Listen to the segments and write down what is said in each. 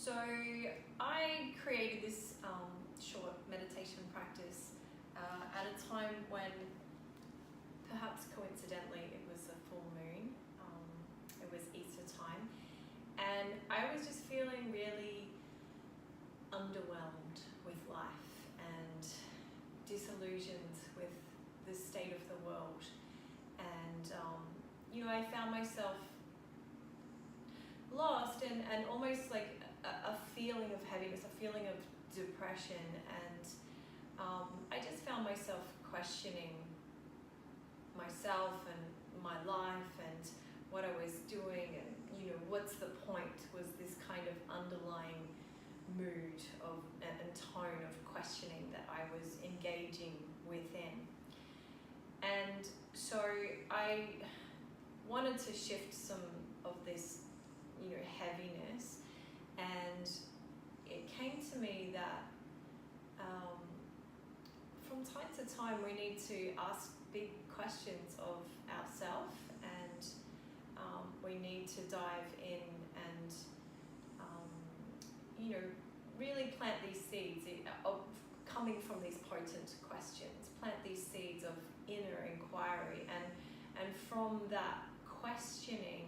So I created this short meditation practice at a time when, perhaps coincidentally, it was a full moon. It was Easter time, and I was just feeling really underwhelmed with life and disillusioned with the state of the world. And I found myself lost and almost like a feeling of heaviness, a feeling of depression, and I just found myself questioning myself and my life and what I was doing, and what's the point, was this kind of underlying mood of and tone of questioning that I was engaging within. And so I wanted to shift some of this heaviness, and it came to me that from time to time we need to ask big questions of ourselves, and we need to dive in and really plant these seeds of coming from these potent questions, plant these seeds of inner inquiry, and from that questioning,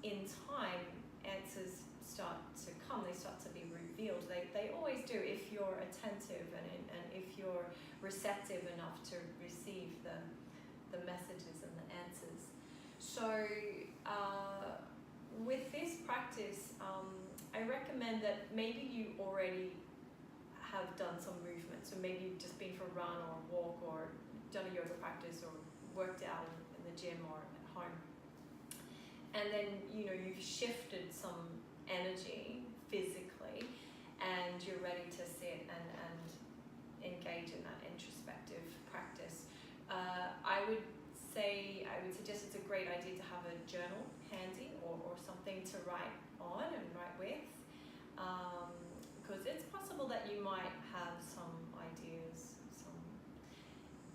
in time, answers start to come, they start to be revealed. They always do, if you're attentive and if you're receptive enough to receive the messages and the answers. So with this practice, I recommend that maybe you already have done some movement. So maybe you've just been for a run or a walk, or done a yoga practice, or worked out in the gym or at home. And then, you've shifted some energy physically, and you're ready to sit and engage in that introspective practice. I would suggest it's a great idea to have a journal handy, or something to write on and write with, because it's possible that you might have some ideas, some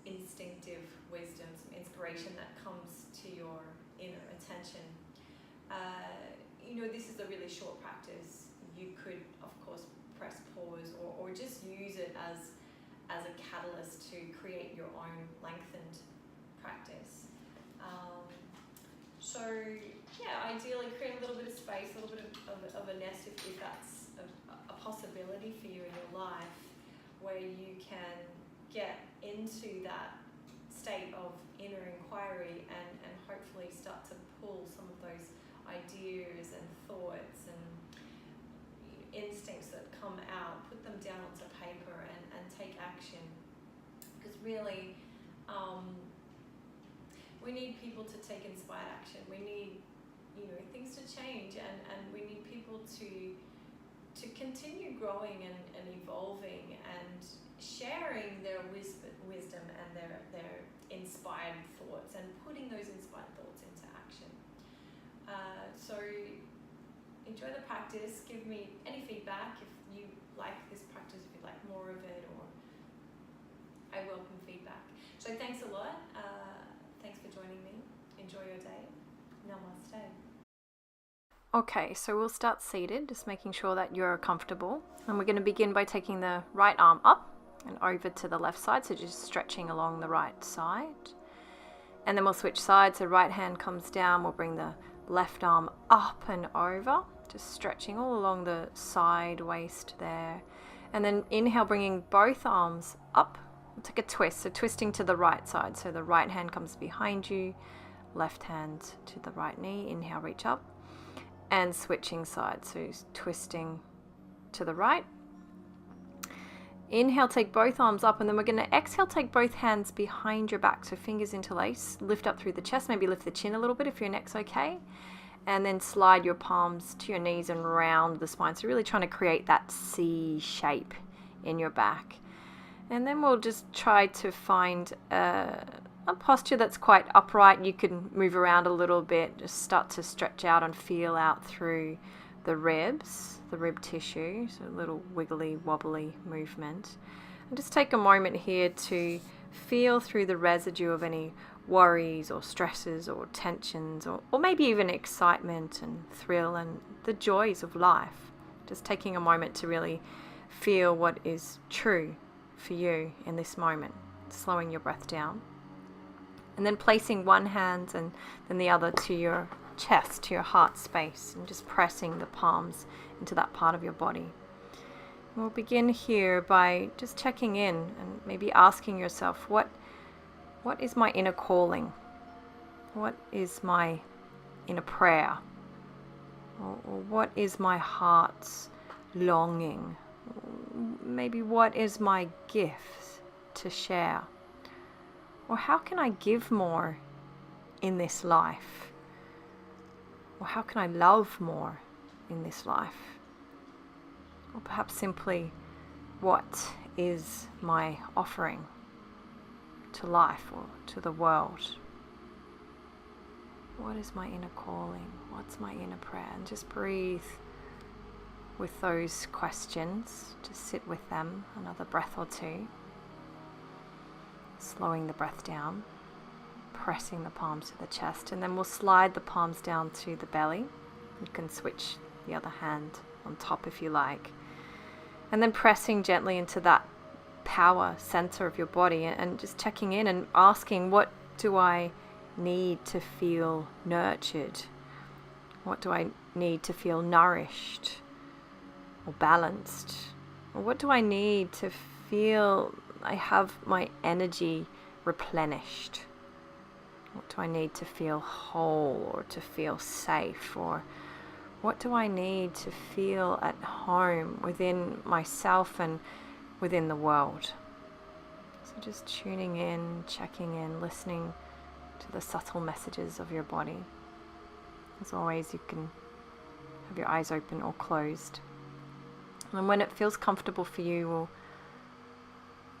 instinctive wisdom, some inspiration that comes to your inner attention. This is a really short practice. You could, of course, press pause or just use it as a catalyst to create your own lengthened practice. Ideally create a little bit of space, a little bit of a nest, if that's a possibility for you in your life, where you can get into that state of inner inquiry and hopefully start to pull some of those ideas and thoughts and instincts that come out, put them down onto paper and take action. Because really, we need people to take inspired action. We need things to change, and we need people to continue growing and evolving and sharing their wisdom and their inspired thoughts, and putting those inspired thoughts into action. So enjoy the practice. Give me any feedback if you like this practice, if you'd like more of it, or I welcome feedback. So thanks a lot. Thanks for joining me. Enjoy your day. Namaste. Okay, so we'll start seated, just making sure that you're comfortable. And we're going to begin by taking the right arm up and over to the left side, so just stretching along the right side. And then we'll switch sides. The right hand comes down. We'll bring the left arm up and over, just stretching all along the side waist there. And then inhale, bringing both arms up. We'll take a twist, so twisting to the right side. So the right hand comes behind you, left hand to the right knee. Inhale, reach up. And switching sides, so twisting to the right. Inhale, take both arms up, and then we're going to exhale, take both hands behind your back, so fingers interlace, lift up through the chest, maybe lift the chin a little bit if your neck's okay, and then slide your palms to your knees and round the spine, so really trying to create that C shape in your back. And then we'll just try to find a posture that's quite upright. You can move around a little bit, just start to stretch out and feel out through the ribs, the rib tissue, so a little wiggly wobbly movement. And just take a moment here to feel through the residue of any worries or stresses or tensions, or maybe even excitement and thrill and the joys of life. Just taking a moment to really feel what is true for you in this moment, slowing your breath down. And then placing one hand and then the other to your chest, to your heart space, and just pressing the palms into that part of your body. And we'll begin here by just checking in and maybe asking yourself, what is my inner calling? What is my inner prayer? Or what is my heart's longing? Maybe what is my gift to share? Or how can I give more in this life? Or how can I love more in this life? Or perhaps simply, what is my offering to life or to the world? What is my inner calling? What's my inner prayer? And just breathe with those questions. Just sit with them another breath or two. Slowing the breath down, pressing the palms to the chest, and then we'll slide the palms down to the belly. You can switch the other hand on top if you like. And then pressing gently into that power center of your body and just checking in and asking, what do I need to feel nurtured? What do I need to feel nourished or balanced? Or what do I need to feel I have my energy replenished? What do I need to feel whole or to feel safe? Or what do I need to feel at home within myself and within the world? So just tuning in, checking in, listening to the subtle messages of your body. As always, you can have your eyes open or closed. And when it feels comfortable for you, we'll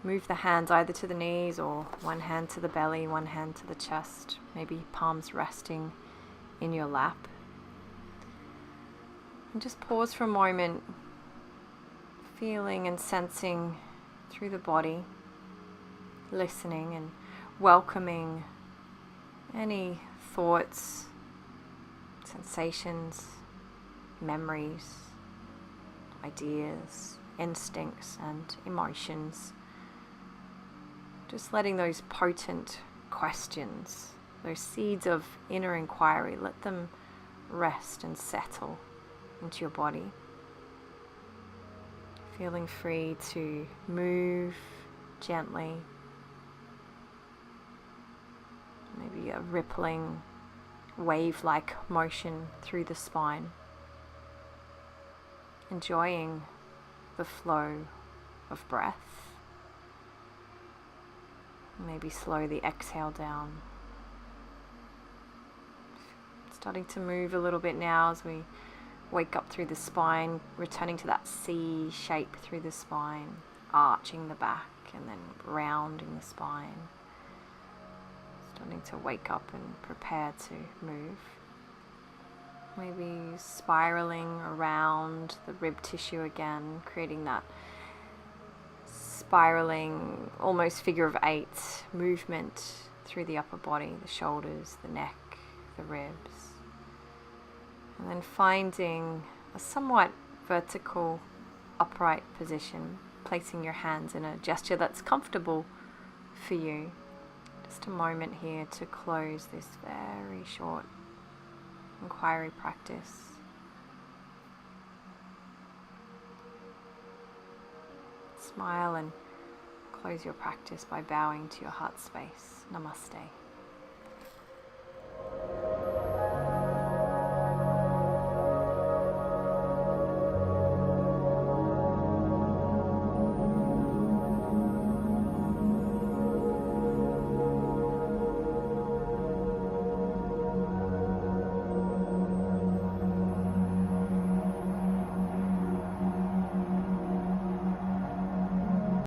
move the hands either to the knees or one hand to the belly, one hand to the chest, maybe palms resting in your lap. And just pause for a moment, feeling and sensing through the body, listening and welcoming any thoughts, sensations, memories, ideas, instincts and emotions. Just letting those potent questions, those seeds of inner inquiry, let them rest and settle into your body. Feeling free to move gently, maybe a rippling wave-like motion through the spine. Enjoying the flow of breath. Maybe slow the exhale down. Starting to move a little bit now as we wake up through the spine, returning to that C shape through the spine, arching the back and then rounding the spine. Starting to wake up and prepare to move. Maybe spiraling around the rib tissue again, creating that spiraling, almost figure of eight movement through the upper body, the shoulders, the neck, the ribs. And then finding a somewhat vertical, upright position, placing your hands in a gesture that's comfortable for you. Just a moment here to close this very short inquiry practice. Smile and close your practice by bowing to your heart space. Namaste.